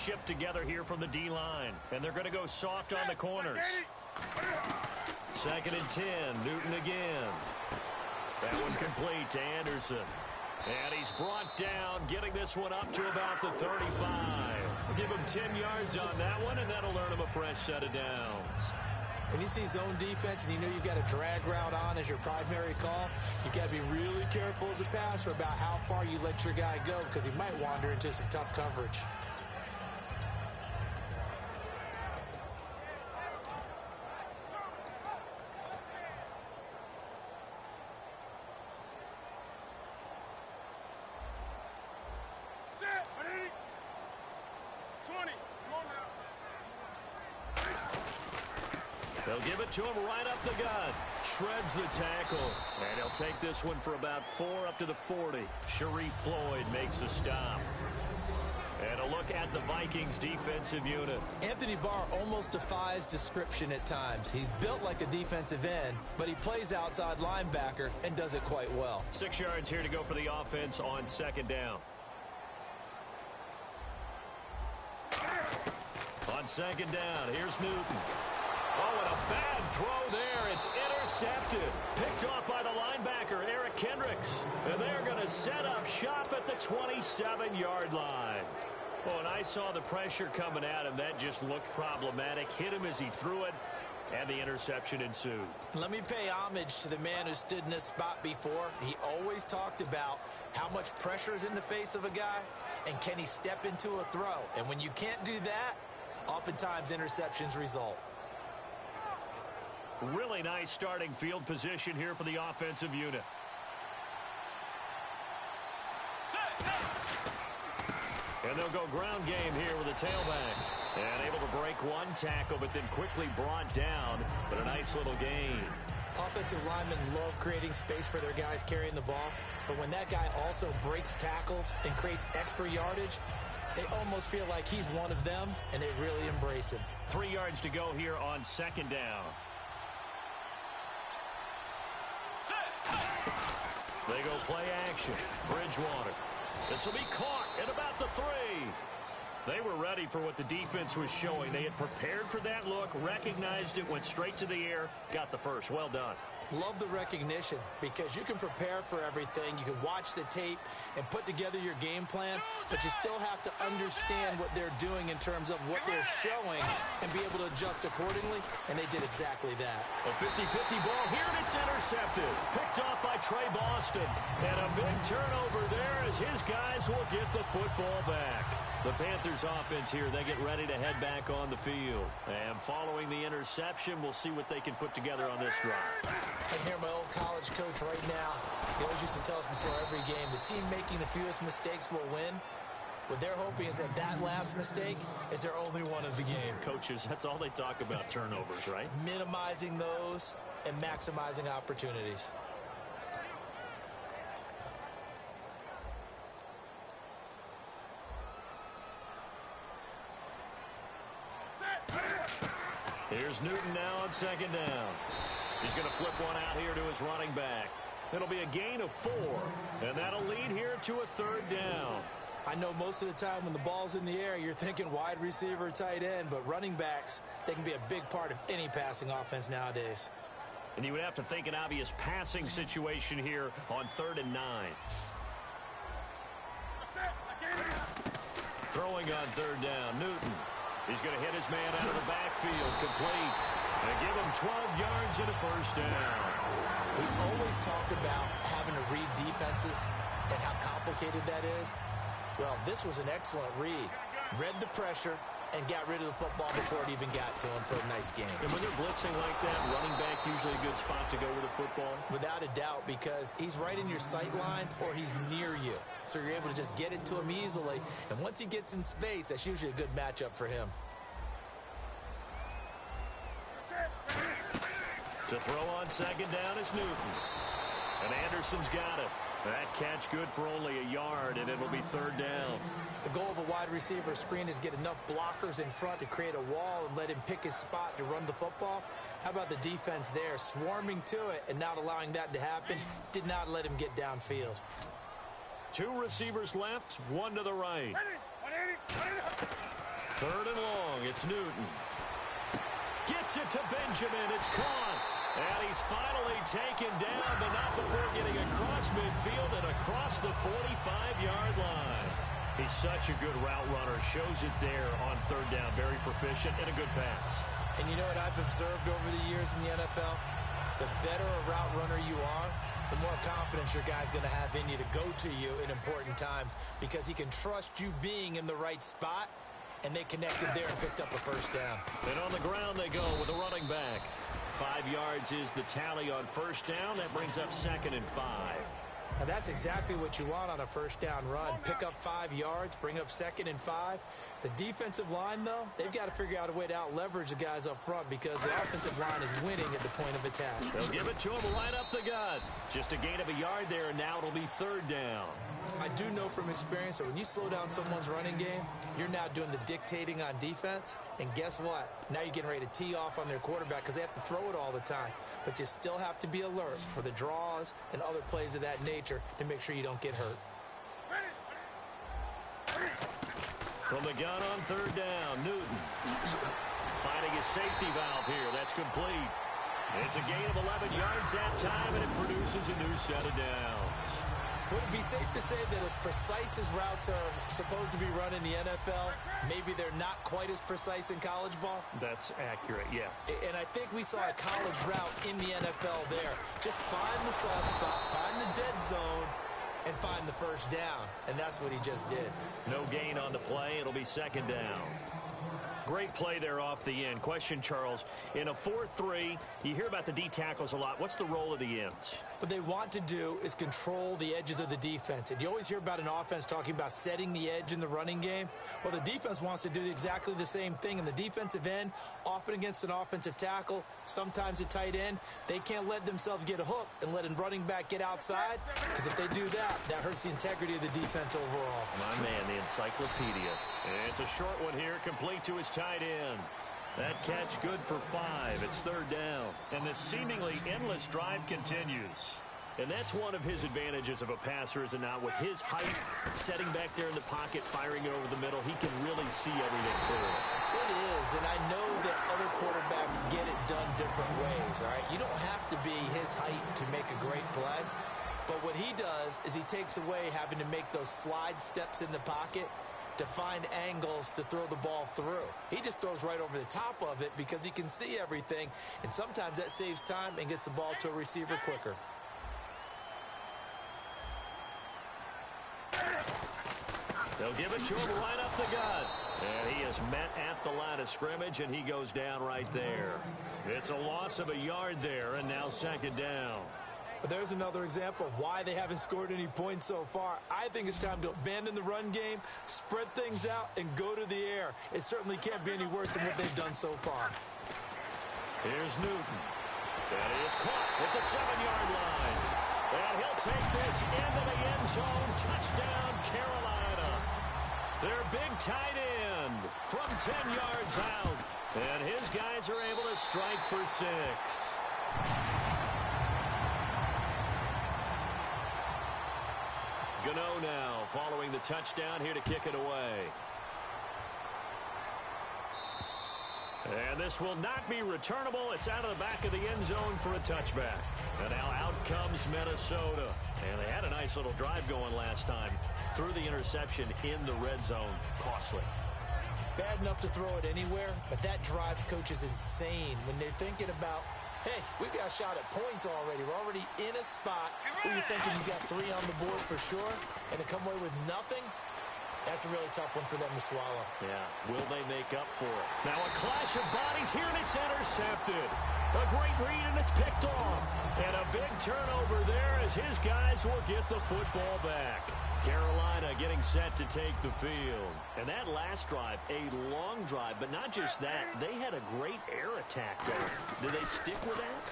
shift together here from the D-line. And they're going to go soft on the corners. 2nd and 10. Newton again. That one complete to Anderson. And he's brought down, getting this one up to about the 35. Give him 10 yards on that one, and that'll earn him a fresh set of downs. When you see zone defense and you know you've got a drag route on as your primary call, you've got to be really careful as a passer about how far you let your guy go because he might wander into some tough coverage. They'll give it to him right up the gut. Shreds the tackle. And he'll take this one for about 4 up to the 40. Sharif Floyd makes a stop. And a look at the Vikings defensive unit. Anthony Barr almost defies description at times. He's built like a defensive end, but he plays outside linebacker and does it quite well. 6 yards here to go for the offense on 2nd down. On 2nd down, here's Newton. Oh, and a bad throw there. It's intercepted. Picked off by the linebacker, Eric Kendricks. And they're going to set up shop at the 27-yard line. Oh, and I saw the pressure coming at him. That just looked problematic. Hit him as he threw it, and the interception ensued. Let me pay homage to the man who stood in this spot before. He always talked about how much pressure is in the face of a guy, and can he step into a throw. And when you can't do that, oftentimes interceptions result. Really nice starting field position here for the offensive unit. And they'll go ground game here with a tailback. And able to break one tackle, but then quickly brought down. But a nice little gain. Offensive linemen love creating space for their guys carrying the ball. But when that guy also breaks tackles and creates extra yardage, they almost feel like he's one of them, and they really embrace him. 3 yards to go here on 2nd down. They go play action. Bridgewater. This will be caught at about the 3. They were ready for what the defense was showing. They had prepared for that look, recognized it, went straight to the air, got the first. Well done. Love the recognition because you can prepare for everything. You can watch the tape and put together your game plan, but you still have to understand what they're doing in terms of what they're showing and be able to adjust accordingly, and they did exactly that. A 50-50 ball here, and it's intercepted. Picked off by Trey Boston. And a big turnover there as his guys will get the football back. The Panthers offense here, they get ready to head back on the field. And following the interception, we'll see what they can put together on this drive. I hear my old college coach right now. He always used to tell us before every game, the team making the fewest mistakes will win. What they're hoping is that that last mistake is their only one of the game. Coaches, that's all they talk about, turnovers, right? Minimizing those and maximizing opportunities. Here's Newton now on 2nd down. He's going to flip one out here to his running back. It'll be a gain of 4, and that'll lead here to a 3rd down. I know most of the time when the ball's in the air, you're thinking wide receiver, tight end, but running backs, they can be a big part of any passing offense nowadays. And you would have to think an obvious passing situation here on 3rd and 9. Throwing on 3rd down, Newton. He's going to hit his man out of the backfield, complete. And give him 12 yards and a 1st down. We always talk about having to read defenses and how complicated that is. Well, this was an excellent read. Read the pressure and got rid of the football before it even got to him for a nice game. And when they're blitzing like that, running back usually a good spot to go with the football? Without a doubt, because he's right in your sight line or he's near you. So you're able to just get it to him easily. And once he gets in space, that's usually a good matchup for him. To throw on 2nd down is Newton. And Anderson's got it. That catch good for only a yard, and it'll be 3rd down. The goal of a wide receiver screen is get enough blockers in front to create a wall and let him pick his spot to run the football. How about the defense there, swarming to it and not allowing that to happen? Did not let him get downfield. 2 receivers left, 1 to the right. Third and long. It's Newton. Gets it to Benjamin. It's caught. And he's finally taken down, but not before getting across midfield and across the 45-yard line. He's such a good route runner. Shows it there on third down. Very proficient and a good pass. And you know what I've observed over the years in the NFL? The better a route runner you are, the more confidence your guy's going to have in you to go to you in important times because he can trust you being in the right spot, and they connected there and picked up a first down. And on the ground they go with a running back. 5 yards is the tally on first down. That brings up 2nd and 5. Now that's exactly what you want on a first down run. Pick up 5 yards, bring up 2nd and 5. The defensive line, though, they've got to figure out a way to out-leverage the guys up front because the offensive line is winning at the point of attack. They'll give it to him right up the gut. Just a gain of a yard there, and now it'll be third down. I do know from experience that when you slow down someone's running game, you're now doing the dictating on defense. And guess what? Now you're getting ready to tee off on their quarterback because they have to throw it all the time. But you still have to be alert for the draws and other plays of that nature to make sure you don't get hurt. From the gun on third down, Newton. Finding his safety valve here. That's complete. It's a gain of 11 yards that time, and it produces a new set of downs. Would it be safe to say that as precise as routes are supposed to be run in the NFL, maybe they're not quite as precise in college ball? That's accurate, yeah. And I think we saw a college route in the NFL there. Just find the soft spot, find the dead zone, and find the first down. And that's what he just did. No gain on the play. It'll be second down. Great play there off the end. Question, Charles, in a 4-3, you hear about the D tackles a lot. What's the role of the ends? What they want to do is control the edges of the defense. And you always hear about an offense talking about setting the edge in the running game. Well, the defense wants to do exactly the same thing. In the defensive end, often against an offensive tackle, sometimes a tight end, they can't let themselves get a hook and let a running back get outside. Because if they do that, that hurts the integrity of the defense overall. My man, the encyclopedia. And it's a short one here, complete to his tight end. That catch good for 5. It's third down. And the seemingly endless drive continues. And that's one of his advantages of a passer, is it not? With his height, setting back there in the pocket, firing it over the middle, he can really see everything clearly. It is, and I know that other quarterbacks get it done different ways, all right? You don't have to be his height to make a great play. But what he does is he takes away having to make those slide steps in the pocket to find angles to throw the ball through. He just throws right over the top of it because he can see everything, and sometimes that saves time and gets the ball to a receiver quicker. They'll give it to him right up the gut. And he is met at the line of scrimmage, and he goes down right there. It's a loss of a yard there, and now second down. But there's another example of why they haven't scored any points so far. I think it's time to abandon the run game, spread things out, and go to the air. It certainly can't be any worse than what they've done so far. Here's Newton. And he is caught at the 7-yard line. And he'll take this into the end zone. Touchdown, Carolina. Their big tight end from 10 yards out. And his guys are able to strike for 6. Gano now following the touchdown here to kick it away. And this will not be returnable. It's out of the back of the end zone for a touchback. And now out comes Minnesota. And they had a nice little drive going last time. Threw the interception in the red zone. Costly. Bad enough to throw it anywhere, but that drives coaches insane when they're thinking about, hey, we've got a shot at points already. We're already in a spot where you're thinking you got 3 on the board for sure, and to come away with nothing, that's a really tough one for them to swallow. Yeah, will they make up for it? Now a clash of bodies here, and it's intercepted. A great read, and it's picked off. And a big turnover there as his guys will get the football back. Carolina getting set to take the field. And that last drive, a long drive, but not just that. They had a great air attack there. Did they stick with that?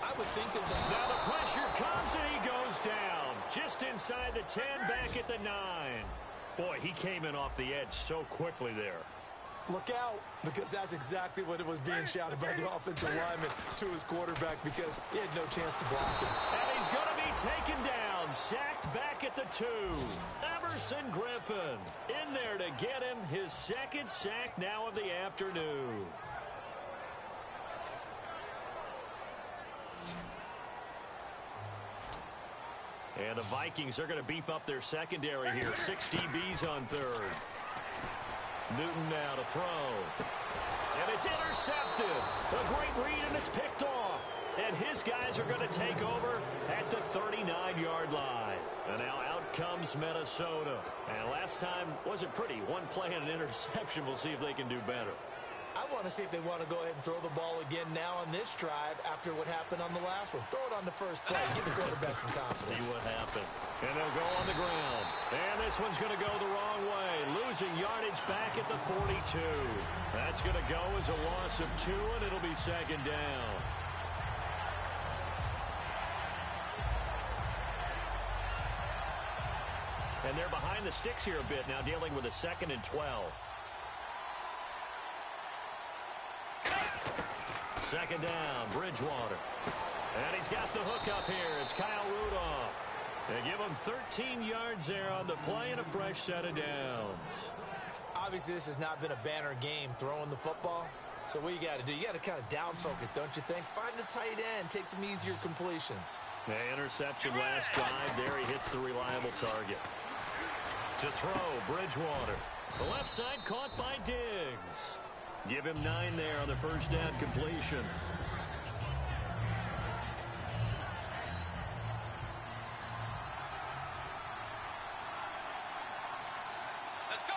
I would think that now the pressure comes, and he goes down. Just inside the 10, back at the 9. Boy, he came in off the edge so quickly there. Look out, because that's exactly what it was being shouted by the offensive lineman to his quarterback because he had no chance to block him. And he's going to be taken down. Sack Sacked back at the 2. Everson Griffin in there to get him his second sack now of the afternoon. And the Vikings are going to beef up their secondary here. 6 DBs on third. Newton now to throw. And it's intercepted. A great read, and it's picked off. And his guys are going to take over at the 39-yard line. And now out comes Minnesota. And last time wasn't pretty. One play and an interception. We'll see if they can do better. I want to see if they want to go ahead and throw the ball again now on this drive after what happened on the last one. Throw it on the first play. Give the quarterback some confidence. See what happens. And they'll go on the ground. And this one's going to go the wrong way. Losing yardage back at the 42. That's going to go as a loss of 2, and it'll be second down. And they're behind the sticks here a bit now, dealing with a 2nd and 12. Second down, Bridgewater. And he's got the hook up here. It's Kyle Rudolph. They give him 13 yards there on the play and a fresh set of downs. Obviously, this has not been a banner game throwing the football. So what you got to do, you got to kind of down focus, don't you think? Find the tight end, take some easier completions. The interception last drive there. He hits the reliable target. To throw, Bridgewater. The left side caught by Diggs. Give him 9 there on the first down completion. Let's go.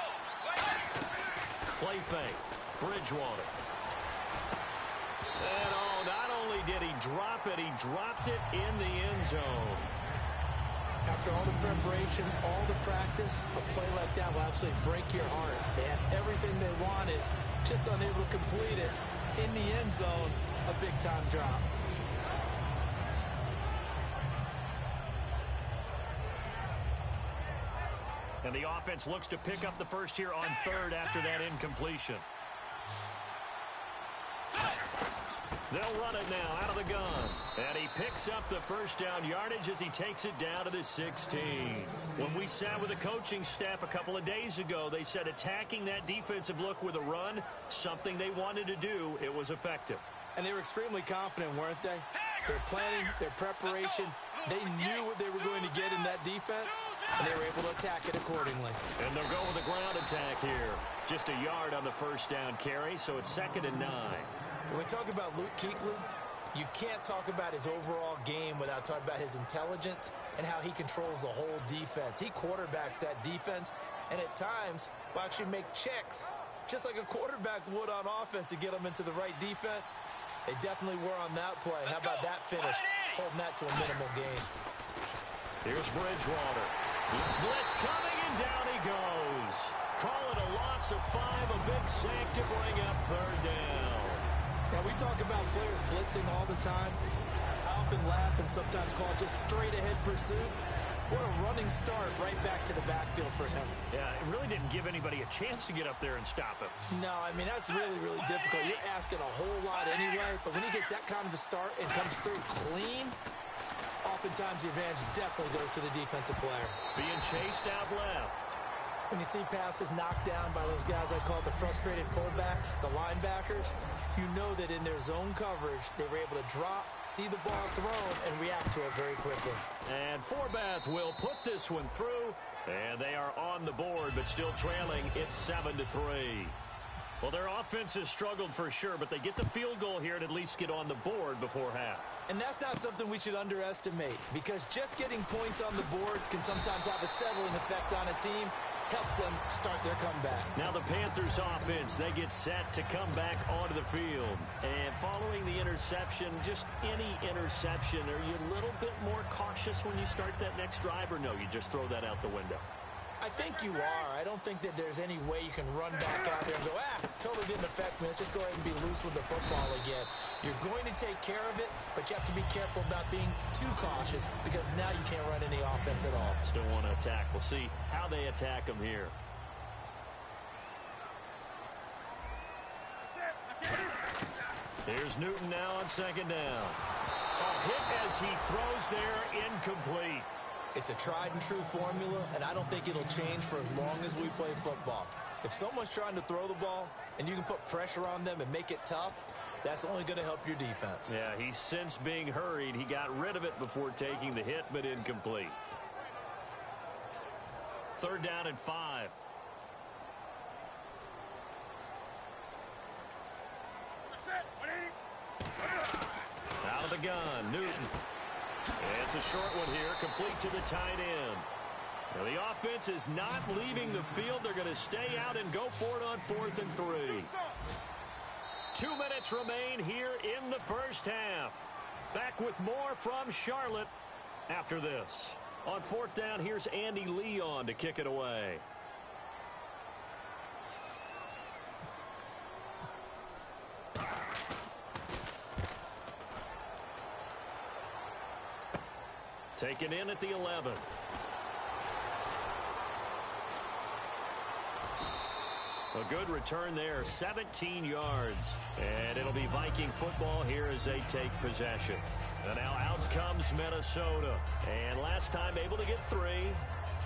Play fake. Bridgewater. And not only did he drop it, he dropped it in the end zone. After all the preparation, all the practice, a play like that will absolutely break your heart. They had everything they wanted, just unable to complete it. In the end zone, a big-time drop. And the offense looks to pick up the first here on third after that incompletion. They'll run it now out of the gun. And he picks up the first down yardage as he takes it down to the 16. When we sat with the coaching staff a couple of days ago, they said attacking that defensive look with a run, something they wanted to do, it was effective. And they were extremely confident, weren't they? Their planning, their preparation, they knew what they were going to get in that defense, and they were able to attack it accordingly. And they'll go with a ground attack here. Just a yard on the first down carry, so it's 2nd and 9. When we talk about Luke Kuechly, you can't talk about his overall game without talking about his intelligence and how he controls the whole defense. He quarterbacks that defense, and at times will actually make checks, just like a quarterback would on offense, to get them into the right defense. They definitely were on that play. How about that finish? Holding that to a minimal gain. Here's Bridgewater. Blitz coming, and down he goes. Call it a loss of 5, a big sack to bring up third down. Now, we talk about players blitzing all the time. I often laugh and sometimes call it just straight-ahead pursuit. What a running start right back to the backfield for him. Yeah, it really didn't give anybody a chance to get up there and stop him. No, I mean, that's really, really difficult. You're asking a whole lot anyway, but when he gets that kind of a start and comes through clean, oftentimes the advantage definitely goes to the defensive player. Being chased out left. When you see passes knocked down by those guys I call the frustrated fullbacks, the linebackers, you know that in their zone coverage, they were able to drop, see the ball thrown, and react to it very quickly. And Forbath will put this one through, and they are on the board, but still trailing. It's 7-3. Well, their offense has struggled for sure, but they get the field goal here and at least get on the board before half. And that's not something we should underestimate, because just getting points on the board can sometimes have a settling effect on a team. Helps them start their comeback. Now the Panthers offense, they get set to come back onto the field. And following the interception, just any interception, are you a little bit more cautious when you start that next drive, or no, you just throw that out the window? I think you are. I don't think that there's any way you can run back out there and go, totally didn't affect me. Let's just go ahead and be loose with the football again. You're going to take care of it, but you have to be careful about being too cautious, because now you can't run any offense at all. Still want to attack. We'll see how they attack them here. Here's Newton now on second down. A hit as he throws there, incomplete. It's a tried-and-true formula, and I don't think it'll change for as long as we play football. If someone's trying to throw the ball and you can put pressure on them and make it tough, that's only going to help your defense. Yeah, he's since being hurried. He got rid of it before taking the hit, but incomplete. 3rd down and 5. Out of the gun, Newton. It's a short one here, complete to the tight end. Now the offense is not leaving the field. They're going to stay out and go for it on 4th and 3. 2 minutes remain here in the first half. Back with more from Charlotte after this. On 4th down, here's Andy Leon to kick it away. Taken in at the 11. A good return there, 17 yards. And it'll be Viking football here as they take possession. And now out comes Minnesota. And last time able to get 3.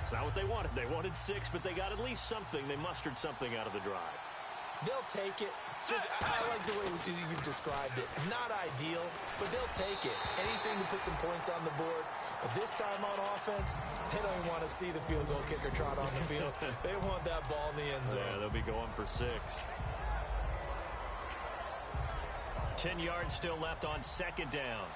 It's not what they wanted. They wanted 6, but they got at least something. They mustered something out of the drive. They'll take it. I like the way you've described it. Not ideal, but they'll take it. Anything to put some points on the board. But this time on offense, they don't even want to see the field goal kicker trot on the field. They want that ball in the end zone. Yeah, they'll be going for 6. 10 yards still left on 2nd down.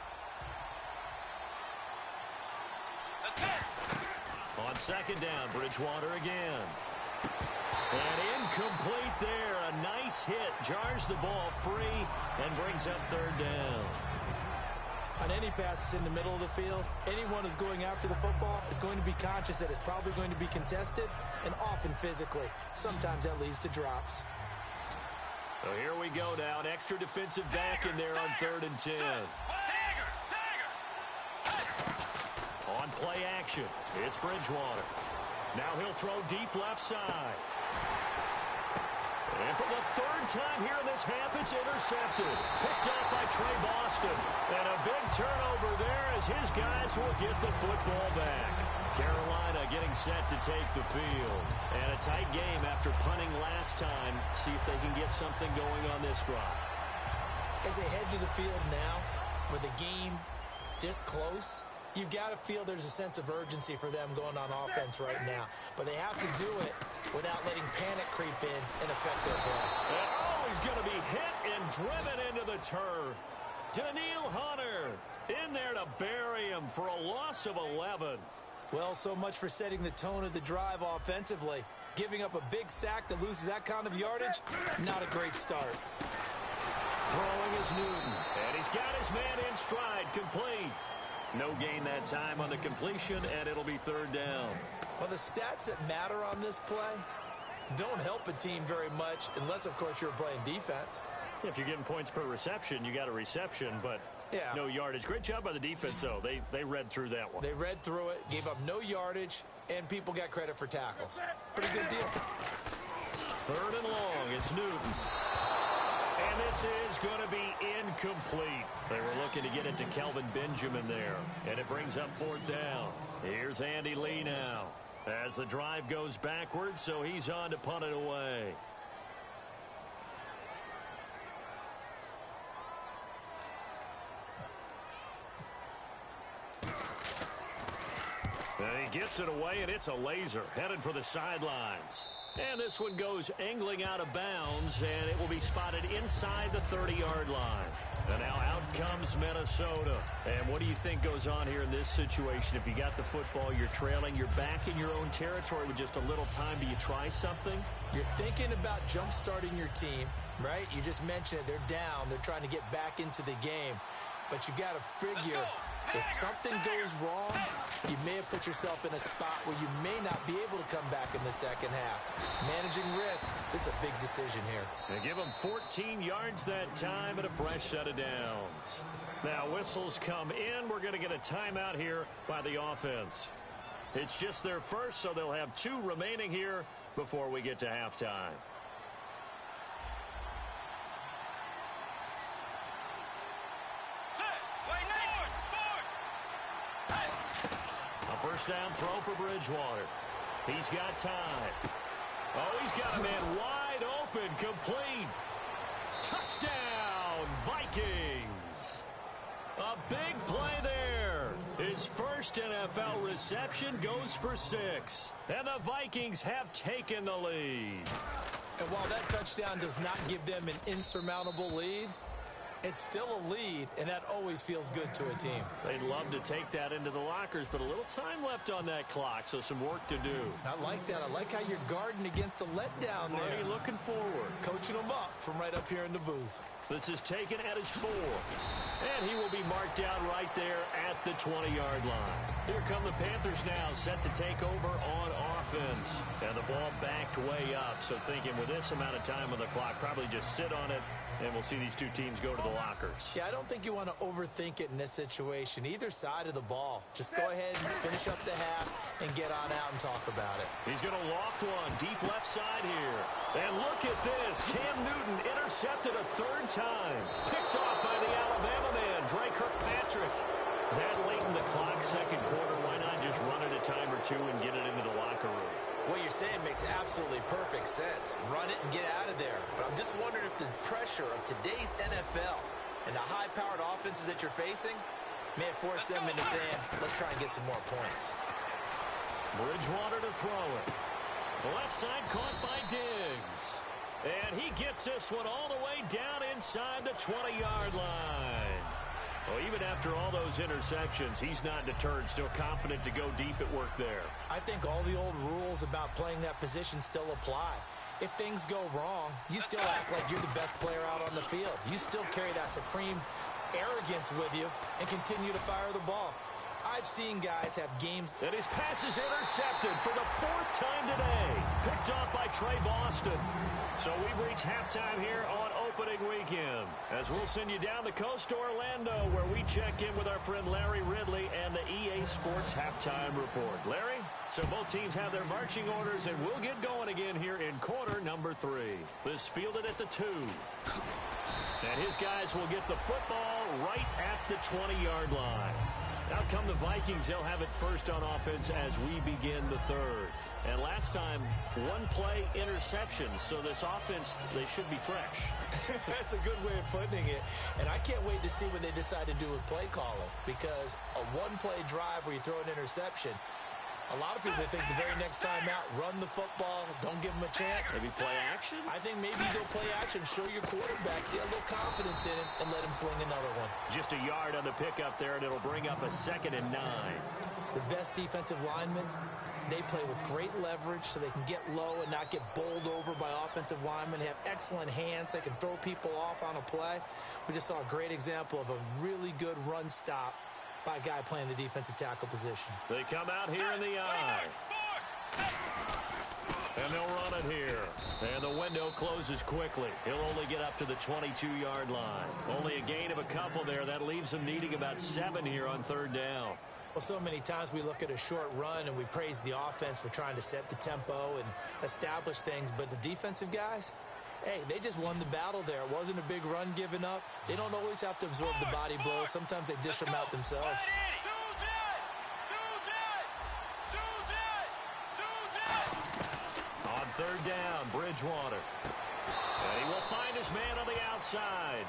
On 2nd down, Bridgewater again. And incomplete there. A nice hit. Jars the ball free and brings up 3rd down. On any passes in the middle of the field, anyone who's going after the football is going to be conscious that it's probably going to be contested and often physically. Sometimes that leads to drops. So here we go now. An extra defensive back in there on 3rd and 10. On play action, it's Bridgewater. Now he'll throw deep left side. And for the 3rd time here in this half, it's intercepted. Picked off by Trey Boston. And a big turnover there as his guys will get the football back. Carolina getting set to take the field. And a tight game after punting last time. See if they can get something going on this drive. As they head to the field now, with the game this close, you've got to feel there's a sense of urgency for them going on offense right now. But they have to do it without letting panic creep in and affect their play. Oh, he's going to be hit and driven into the turf. Danielle Hunter in there to bury him for a loss of 11. Well, so much for setting the tone of the drive offensively. Giving up a big sack that loses that kind of yardage, not a great start. Throwing is Newton. And he's got his man in stride, complete. No gain that time on the completion, and it'll be 3rd down. Well, the stats that matter on this play don't help a team very much unless, of course, you're playing defense. If you're getting points per reception, you got a reception, but yeah, no yardage. Great job by the defense, though. They read through that one. They read through it, gave up no yardage, and people got credit for tackles. Pretty good deal. 3rd and long. It's Newton. And this is going to be incomplete. They were looking to get it to Kelvin Benjamin there. And it brings up 4th down. Here's Andy Lee now. As the drive goes backwards, so he's on to punt it away. And he gets it away, and it's a laser headed for the sidelines. And this one goes angling out of bounds, and it will be spotted inside the 30-yard line. And now out comes Minnesota. And what do you think goes on here in this situation? If you got the football, you're trailing, you're back in your own territory with just a little time. Do you try something? You're thinking about jump-starting your team, right? You just mentioned it. They're down. They're trying to get back into the game. But you got to figure, if something goes wrong, you may have put yourself in a spot where you may not be able to come back in the second half. Managing risk, this is a big decision here. They give them 14 yards that time and a fresh set of downs. Now whistles come in. We're going to get a timeout here by the offense. It's just their first, so they'll have 2 remaining here before we get to halftime. first down throw for Bridgewater. He's got time. Oh, he's got a man wide open, complete. Touchdown, Vikings. A big play there. His first NFL reception goes for 6. And the Vikings have taken the lead. And while that touchdown does not give them an insurmountable lead, it's still a lead, and that always feels good to a team. They'd love to take that into the lockers, but a little time left on that clock, so some work to do. I like that. I like how you're guarding against a letdown there. Already looking forward. Coaching them up from right up here in the booth. This is taken at his 4. And he will be marked down right there at the 20-yard line. Here come the Panthers now, set to take over on offense. And the ball backed way up, so thinking with this amount of time on the clock, probably just sit on it, and we'll see these two teams go to the lockers. Yeah, I don't think you want to overthink it in this situation. Either side of the ball. Just go ahead and finish up the half and get on out and talk about it. He's going to loft one deep left side here. And look at this. Cam Newton intercepted a 3rd time. Picked off by the Alabama man, Dre Kirkpatrick. That late in the clock, second quarter, why not just run it a time or two and get it into the locker room? What you're saying makes absolutely perfect sense. Run it and get out of there. But I'm just wondering if the pressure of today's NFL and the high-powered offenses that you're facing may have forced them into saying, let's try and get some more points. Bridgewater to throw it. Left side caught by Diggs. And he gets this one all the way down inside the 20-yard line. Well, even after all those interceptions, he's not deterred, still confident to go deep at work there. I think all the old rules about playing that position still apply. If things go wrong, you still act like you're the best player out on the field. You still carry that supreme arrogance with you and continue to fire the ball. I've seen guys have games. And his pass is intercepted for the 4th time today. Picked off by Trey Boston. So we've reached halftime here on opening weekend, as we'll send you down the coast to Orlando, where we check in with our friend Larry Ridley and the EA Sports Halftime Report. Larry, so both teams have their marching orders, and we'll get going again here in quarter number 3. This fielded at the 2. And his guys will get the football right at the 20-yard line. Out come the Vikings. They'll have it first on offense as we begin the 3rd. And last time, 1-play interceptions. So this offense, they should be fresh. That's a good way of putting it. And I can't wait to see what they decide to do with play calling. Because a 1-play drive where you throw an interception, a lot of people think the very next time out, run the football, don't give them a chance. Maybe play action? I think maybe go play action, show your quarterback, get a little confidence in him, and let him fling another one. Just a yard on the pickup there, and it'll bring up a 2nd and 9. The best defensive linemen, they play with great leverage so they can get low and not get bowled over by offensive linemen. They have excellent hands. They can throw people off on a play. We just saw a great example of a really good run stop by a guy playing the defensive tackle position. They come out here in the eye. And they'll run it here. And the window closes quickly. He'll only get up to the 22-yard line. Only a gain of a couple there. That leaves them needing about 7 here on 3rd down. Well, so many times we look at a short run and we praise the offense for trying to set the tempo and establish things. But the defensive guys, hey, they just won the battle there. It wasn't a big run given up. They don't always have to absorb the body blows. Sometimes they dish them out themselves. On 3rd down, Bridgewater. And he will find his man on the outside.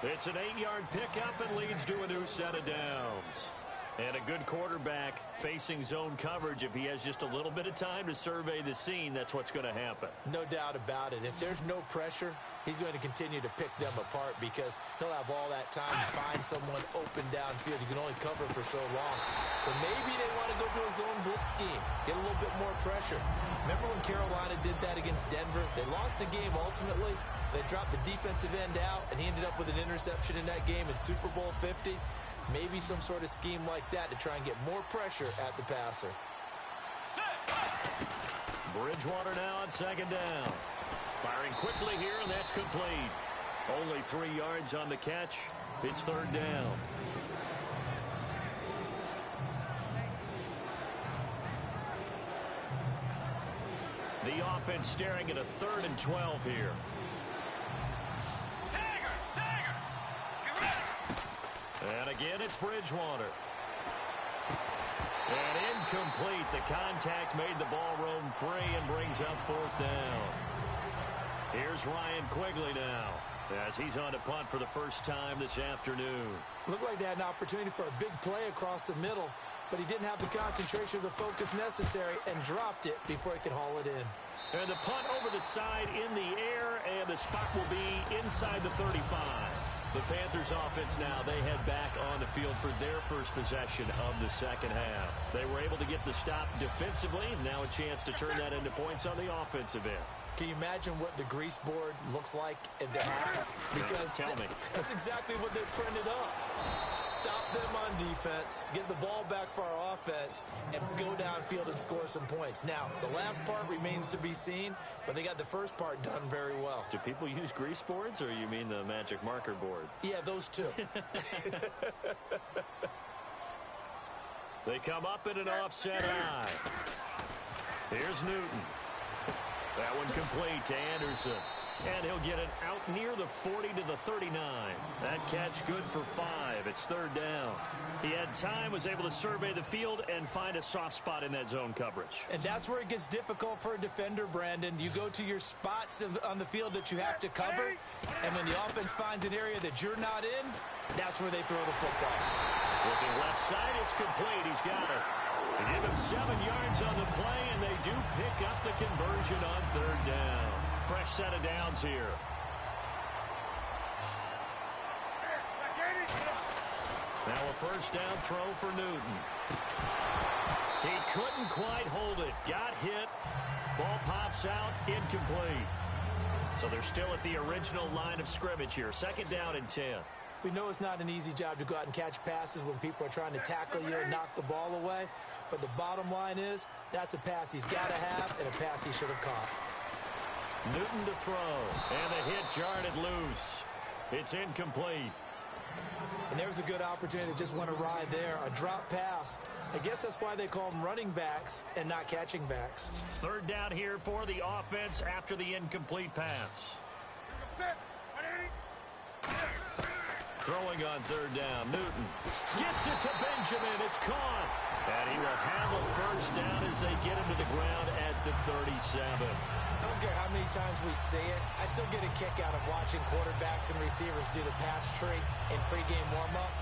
It's an 8-yard pickup and leads to a new set of downs. And a good quarterback facing zone coverage. If he has just a little bit of time to survey the scene, that's what's going to happen. No doubt about it. If there's no pressure, he's going to continue to pick them apart because he'll have all that time to find someone open downfield. You can only cover for so long. So maybe they want to go to a zone blitz scheme, get a little bit more pressure. Remember when Carolina did that against Denver? They lost the game ultimately. They dropped the defensive end out, and he ended up with an interception in that game in Super Bowl 50. Maybe some sort of scheme like that to try and get more pressure at the passer. Bridgewater now on 2nd down. Firing quickly here, and that's complete. Only 3 yards on the catch. It's 3rd down. The offense staring at a 3rd and 12 here. And again, it's Bridgewater. And incomplete. The contact made the ball roam free and brings up fourth down. Here's Ryan Quigley now, as he's on to punt for the first time this afternoon. Looked like they had an opportunity for a big play across the middle, but he didn't have the concentration or the focus necessary and dropped it before he could haul it in. And the punt over the side in the air, and the spot will be inside the 35. The Panthers offense now, they head back on the field for their first possession of the second half. They were able to get the stop defensively. Now a chance to turn that into points on the offensive end. Can you imagine what the grease board looks like at the half? Because tell me. That's exactly what they printed up. Stop them on defense, get the ball back for our offense, and go downfield and score some points. Now, the last part remains to be seen, but they got the first part done very well. Do people use grease boards, or you mean the magic marker boards? Yeah, those two. They come up in an offset eye. Here's Newton. That one complete to Anderson. And he'll get it out near the 40 to the 39. That catch good for 5. It's third down. He had time, was able to survey the field and find a soft spot in that zone coverage. And that's where it gets difficult for a defender, Brandon. You go to your spots on the field that you have to cover, and when the offense finds an area that you're not in, that's where they throw the football. Looking left side, it's complete. He's got it. They give him 7 yards on the play, and they do pick up the conversion on third down. Fresh set of downs here. Now a first down throw for Newton. He couldn't quite hold it. Got hit. Ball pops out. Incomplete. So they're still at the original line of scrimmage here. Second down and 10. We know it's not an easy job to go out and catch passes when people are trying to tackle you and knock the ball away. But the bottom line is, that's a pass he's got to have and a pass he should have caught. Newton to throw. And the hit jarred it loose. It's incomplete. And there's a good opportunity to just went awry there. A drop pass. I guess that's why they call them running backs and not catching backs. Third down here for the offense after the incomplete pass. Throwing on third down. Newton gets it to Benjamin. It's caught. And he will have a first down as they get him to the ground at the 37. I don't care how many times we see it. I still get a kick out of watching quarterbacks and receivers do the pass tree in pregame warm-up.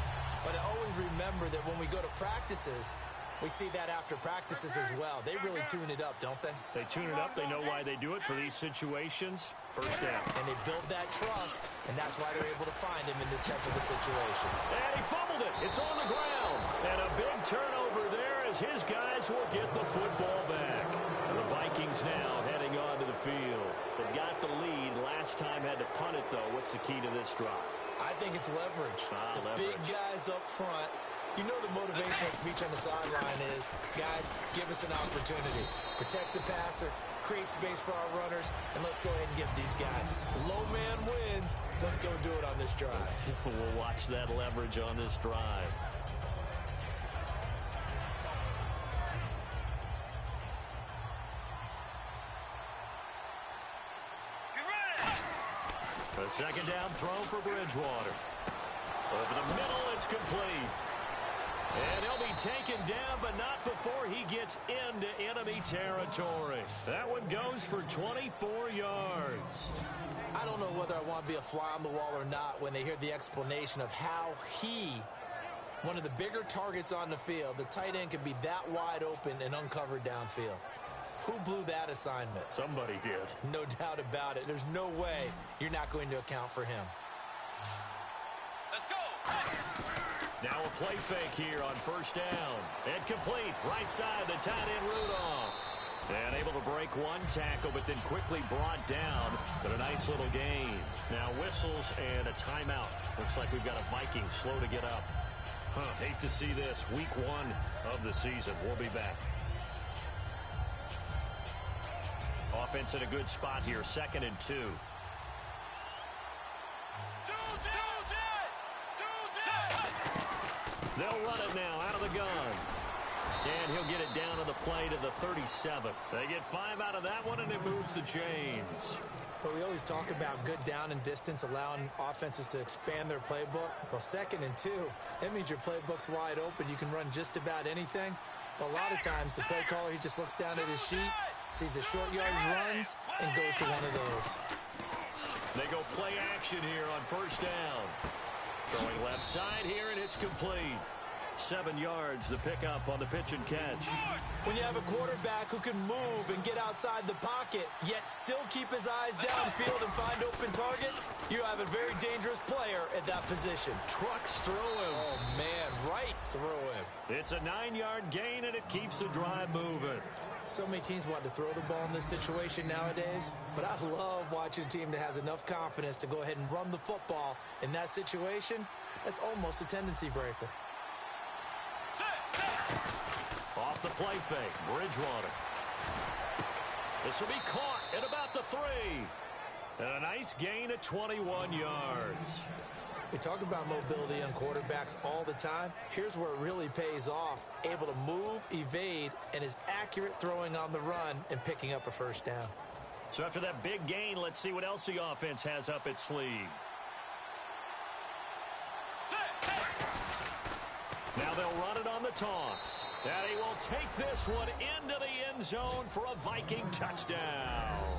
But I always remember that when we go to practices, we see that after practices as well. They really tune it up, don't they? They tune it up. They know why they do it for these situations. First down. And they build that trust, and that's why they're able to find him in this type of a situation. And he fumbled it. It's on the ground. And a big turnover there as his guys will get the football back. And the Vikings now heading onto the field. They've got the lead. Last time had to punt it, though. What's the key to this drive? I think it's leverage. Leverage. Big guys up front. You know the motivational speech on the sideline is, guys, give us an opportunity. Protect the passer, create space for our runners, and let's go ahead and give these guys. Low man wins. Let's go do it on this drive. We'll watch that leverage on this drive. A second down throw for Bridgewater. Over the middle, it's complete. And he'll be taken down, but not before he gets into enemy territory. That one goes for 24 yards. I don't know whether I want to be a fly on the wall or not when they hear the explanation of how he, one of the bigger targets on the field, the tight end, can be that wide open and uncovered downfield. Who blew that assignment? Somebody did. No doubt about it. There's no way you're not going to account for him. Let's go. Now a play fake here on first down. And complete. Right side, the tight end Rudolph. And able to break one tackle, but then quickly brought down. But a nice little gain. Now whistles and a timeout. Looks like we've got a Viking slow to get up. Hate to see this. Week 1 of the season. We'll be back. Offense in a good spot here. 2nd and 2. They'll run it now out of the gun. And he'll get it down to the play to the 37. They get 5 out of that one, and it moves the chains. But we always talk about good down and distance, allowing offenses to expand their playbook. Well, 2nd and 2, that means your playbook's wide open. You can run just about anything. But a lot of times, the play caller, he just looks down at his sheet, sees the short yardage runs, and goes to one of those. They go play action here on first down. Throwing left side here, and it's complete. 7 yards, the pickup on the pitch and catch. When you have a quarterback who can move and get outside the pocket, yet still keep his eyes downfield and find open targets, you have a very dangerous player at that position. Trucks through him. Oh, man, right through him. It's a 9-yard gain, and it keeps the drive moving. So many teams want to throw the ball in this situation nowadays, but I love watching a team that has enough confidence to go ahead and run the football in that situation. That's almost a tendency breaker. Off the play fake, Bridgewater. This will be caught at about the 3. And a nice gain at 21 yards. We talk about mobility on quarterbacks all the time. Here's where it really pays off. Able to move, evade, and is accurate throwing on the run and picking up a first down. So after that big gain, let's see what else the offense has up its sleeve. Now they'll run it on the toss. And he will take this one into the end zone for a Viking touchdown.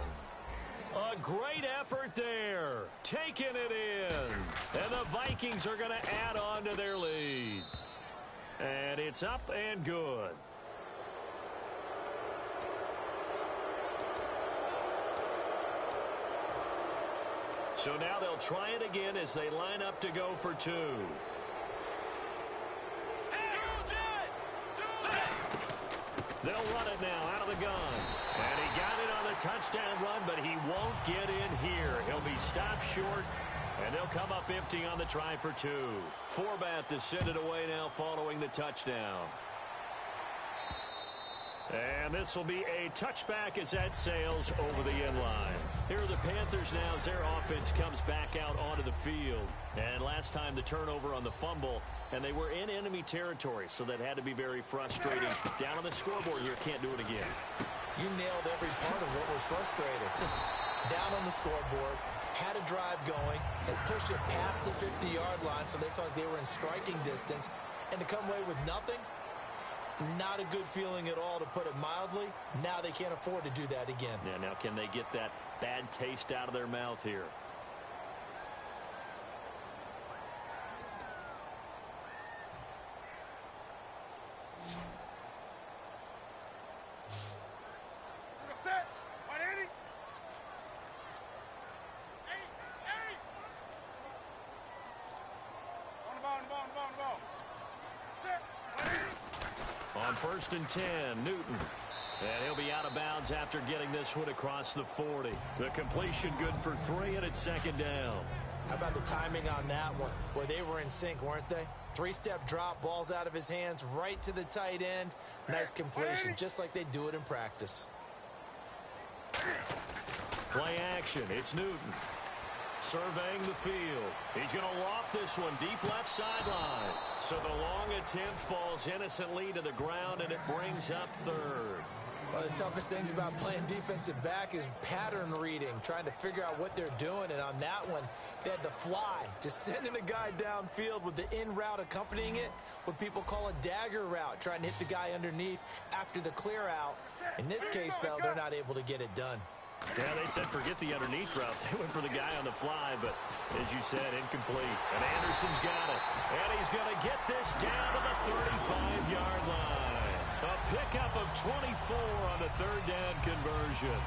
A great effort there. Taking it in. And the Vikings are going to add on to their lead. And it's up and good. So now they'll try it again as they line up to go for 2. They'll run it now out of the gun. And he got it on the touchdown run, but he won't get in here. He'll be stopped short, and they'll come up empty on the try for 2. Forbath to send it away now following the touchdown. And this will be a touchback as that sails over the end line. Here are the Panthers now as their offense comes back out onto the field. And last time the turnover on the fumble, and they were in enemy territory, so that had to be very frustrating. Down on the scoreboard here, can't do it again. You nailed every part of what was frustrating. Down on the scoreboard, had a drive going, and pushed it past the 50-yard line so they felt like they were in striking distance. And to come away with nothing, not a good feeling at all, to put it mildly. Now they can't afford to do that again. Yeah, now can they get that bad taste out of their mouth here? On 1st and 10, Newton. And he'll be out of bounds after getting this one across the 40. The completion good for 3, and it's 2nd down. How about the timing on that one? Boy, they were in sync, weren't they? 3-step drop, balls out of his hands, right to the tight end. Nice completion, just like they do it in practice. Play action, it's Newton. Surveying the field. He's going to loft this one deep left sideline. So the long attempt falls innocently to the ground, and it brings up 3rd. One of the toughest things about playing defensive back is pattern reading, trying to figure out what they're doing. And on that one, they had the fly, just sending a guy downfield with the in route accompanying it, what people call a dagger route, trying to hit the guy underneath after the clear out. In this case, though, they're not able to get it done. Yeah, they said forget the underneath route. They went for the guy on the fly, but as you said, incomplete. And Anderson's got it. And he's going to get this down to the 35-yard line. A pickup of 24 on the 3rd down conversion.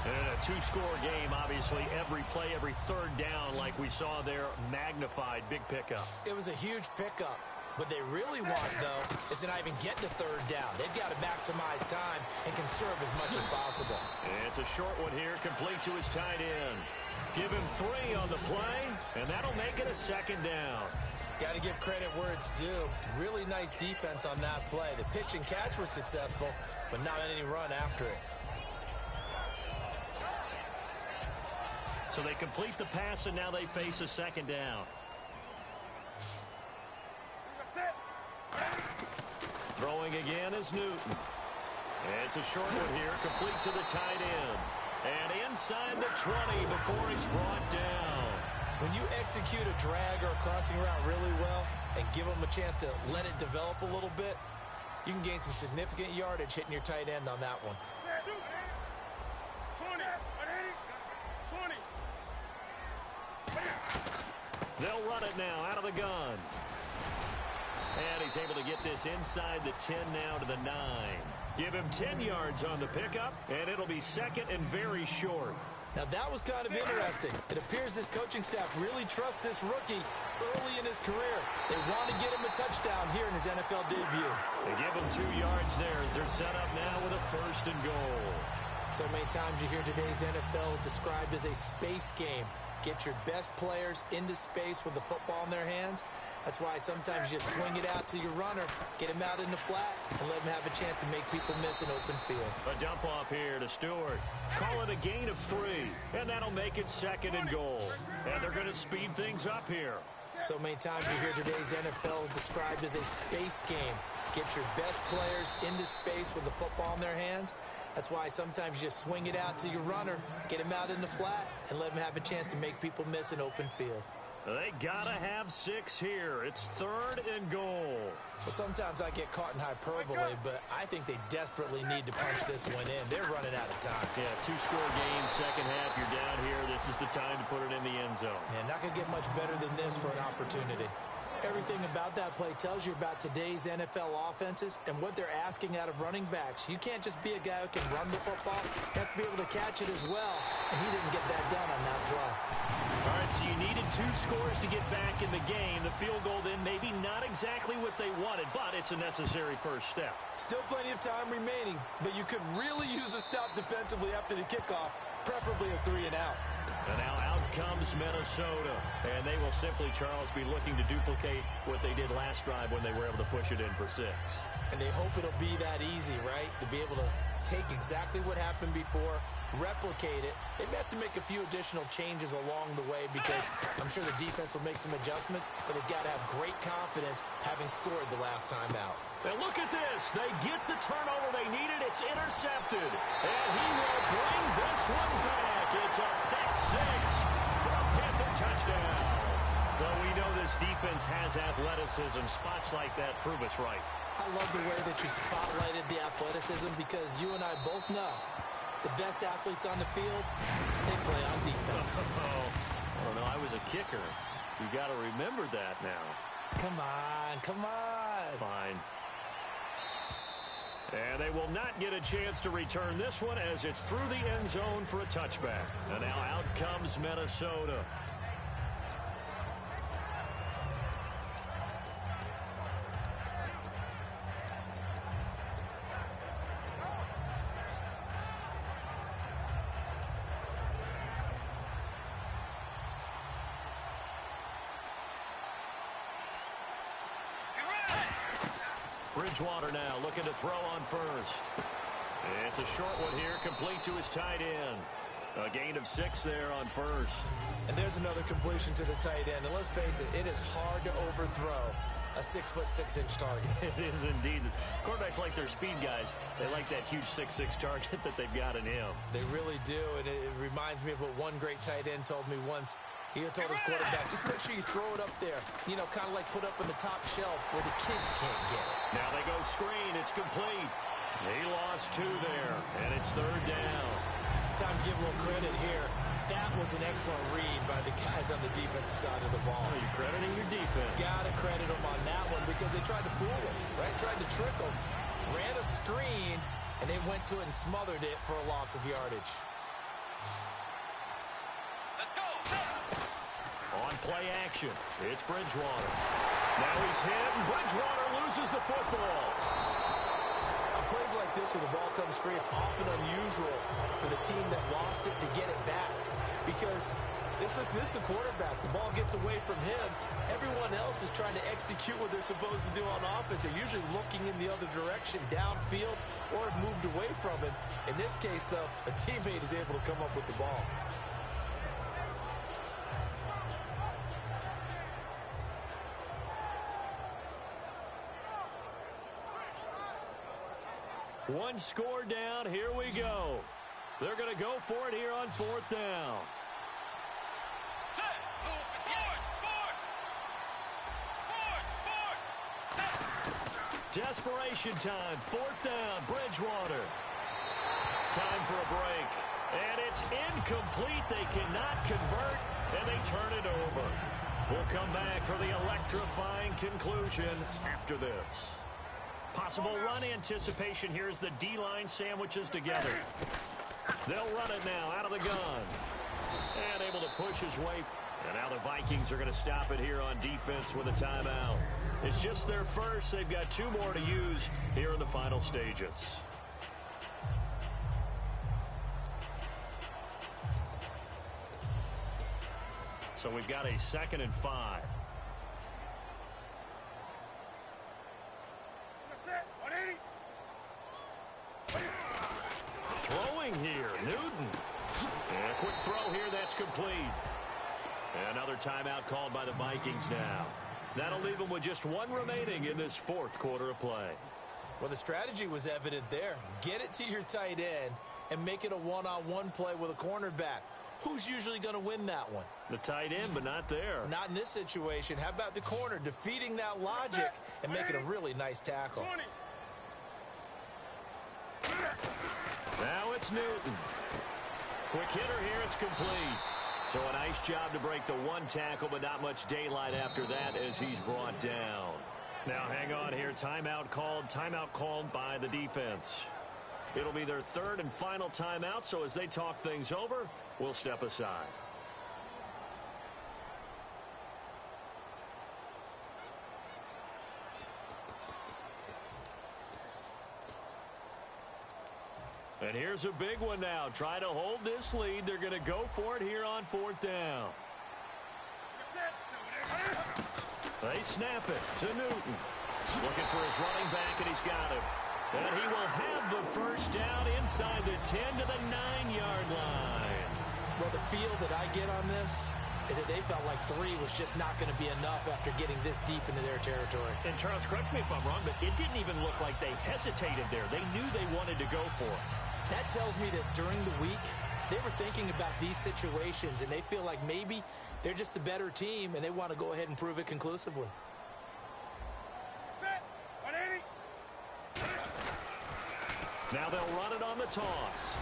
And a 2-score game, obviously, every play, every 3rd down, like we saw there, magnified, big pickup. It was a huge pickup. What they really want, though, is to not even get to 3rd down. They've got to maximize time and conserve as much as possible. And it's a short one here, complete to his tight end. Give him 3 on the play, and that'll make it a 2nd down. Got to give credit where it's due. Really nice defense on that play. The pitch and catch was successful, but not any run after it. So they complete the pass, and now they face a 2nd down. Throwing again is Newton. It's a short one here, complete to the tight end. And inside the 20 before he's brought down. When you execute a drag or a crossing route really well and give them a chance to let it develop a little bit, You can gain some significant yardage hitting your tight end on that one. 20. 20. They'll run it now out of the gun. And he's able to get this inside the 10 now to the 9. Give him 10 yards on the pickup, and it'll be second and very short. Now that was kind of interesting. It appears this coaching staff really trusts this rookie early in his career. They want to get him a touchdown here in his NFL debut. They give him 2 yards there as they're set up now with a first and goal. So many times you hear today's NFL described as a space game. Get your best players into space with the football in their hands. That's why sometimes you swing it out to your runner, get him out in the flat, and let him have a chance to make people miss an open field. A dump off here to Stewart. Call it a gain of 3, and that'll make it second and goal. And they're going to speed things up here. So many times you hear today's NFL described as a space game. Get your best players into space with the football in their hands. That's why sometimes you swing it out to your runner, get him out in the flat, and let him have a chance to make people miss an open field. They gotta have 6 here. It's third and goal. Well, sometimes I get caught in hyperbole, but I think they desperately need to punch this one in. They're running out of time. Yeah, 2-score game, second half. You're down here. This is the time to put it in the end zone. Man, not going to get much better than this for an opportunity. Everything about that play tells you about today's NFL offenses and what they're asking out of running backs. You can't just be a guy who can run the football. You have to be able to catch it as well, and he didn't get that done on that play. All right, so you needed 2 scores to get back in the game. The field goal then maybe not exactly what they wanted, but it's a necessary first step. Still plenty of time remaining, but you could really use a stop defensively after the kickoff, preferably a 3 and out. And now out comes Minnesota. And they will simply, Charles, be looking to duplicate what they did last drive when they were able to push it in for 6. And they hope it'll be that easy, right? To be able to take exactly what happened before, replicate it. They may have to make a few additional changes along the way because I'm sure the defense will make some adjustments, but they've got to have great confidence having scored the last time out. And look at this. They get the turnover they needed. It's intercepted. And he will bring this one back. It's a pick 6 for a Panther touchdown. Well, we know this defense has athleticism. Spots like that prove us right. I love the way that you spotlighted the athleticism because you and I both know the best athletes on the field, they play on defense. I don't know. I was a kicker. You got to remember that now. Come on, come on. Fine. And they will not get a chance to return this one as it's through the end zone for a touchback. And now out comes Minnesota. Bridgewater now looking to throw on first. It's a short one here, complete to his tight end. A gain of 6 there on first. And there's another completion to the tight end. And let's face it, it is hard to overthrow a 6'6" target. It is indeed. Quarterbacks like their speed guys. They like that huge 6'6" target that they've got in him. They really do, and it reminds me of what one great tight end told me once. He told his quarterback, just make sure you throw it up there, you know, kind of like put up on the top shelf where the kids can't get it. Now they go screen. It's complete. He lost 2 there, and it's third down. Time to give a little credit here. That was an excellent read by the guys on the defensive side of the ball. Oh, you're crediting your defense. Gotta credit them on that one because they tried to fool him, right? Tried to trick him. Ran a screen, and they went to it and smothered it for a loss of yardage. Let's go. On play action, it's Bridgewater. Now he's hit, and Bridgewater loses the football. On plays like this where the ball comes free, it's often unusual for the team that lost it to get it back. Because this is the quarterback. The ball gets away from him. Everyone else is trying to execute what they're supposed to do on offense. They're usually looking in the other direction, downfield, or have moved away from it. In this case, though, a teammate is able to come up with the ball. One score down. Here we go. They're going to go for it here on 4th down. Desperation time. 4th down. Bridgewater. Time for a break. And it's incomplete. They cannot convert, and they turn it over. We'll come back for the electrifying conclusion after this. Possible run anticipation here as the D-line sandwiches together. They'll run it now out of the gun. And able to push his way. And now the Vikings are going to stop it here on defense with a timeout. It's just their first. They've got 2 more to use here in the final stages. So we've got a 2nd and 5. Throwing here, Newton. And a quick throw here, that's complete. Another timeout called by the Vikings now. That'll leave them with just 1 remaining in this 4th quarter of play. Well, the strategy was evident there. Get it to your tight end and make it a one-on-one play with a cornerback. Who's usually going to win that one? The tight end, but not there. Not in this situation. How about the corner defeating that logic and making a really nice tackle? Now it's Newton. Quick hitter here, it's complete. So a nice job to break the 1 tackle, but not much daylight after that as he's brought down. Now hang on here. Timeout called by the defense. It'll be their 3rd and final timeout, so as they talk things over, we'll step aside. And here's a big one now. Try to hold this lead. They're going to go for it here on 4th down. They snap it to Newton. Looking for his running back, and he's got him. And he will have the 1st down inside the 10 to the 9-yard line. Well, the feel that I get on this is that they felt like 3 was just not going to be enough after getting this deep into their territory. And Charles, correct me if I'm wrong, but it didn't even look like they hesitated there. They knew they wanted to go for it. That tells me that during the week, they were thinking about these situations, and they feel like maybe they're just the better team, and they want to go ahead and prove it conclusively. Now they'll run it on the toss.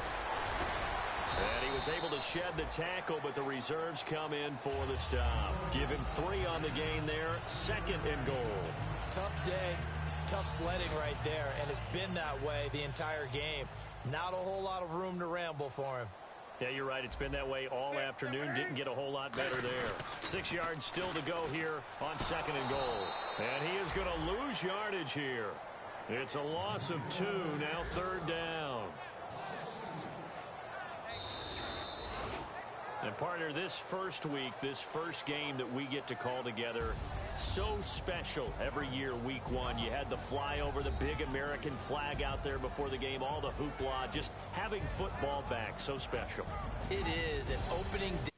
And he was able to shed the tackle, but the reserves come in for the stop. Give him 3 on the gain there. 2nd and goal. Tough day, tough sledding right there, and it's been that way the entire game. Not a whole lot of room to ramble for him. Yeah, you're right. It's been that way all afternoon. Didn't get a whole lot better there. 6 yards still to go here on 2nd and goal. And he is going to lose yardage here. It's a loss of 2, now 3rd down. And partner, this first week, this first game that we get to call together, so special every year, week 1. You had the flyover, the big American flag out there before the game, all the hoopla, just having football back, so special. It is an opening day.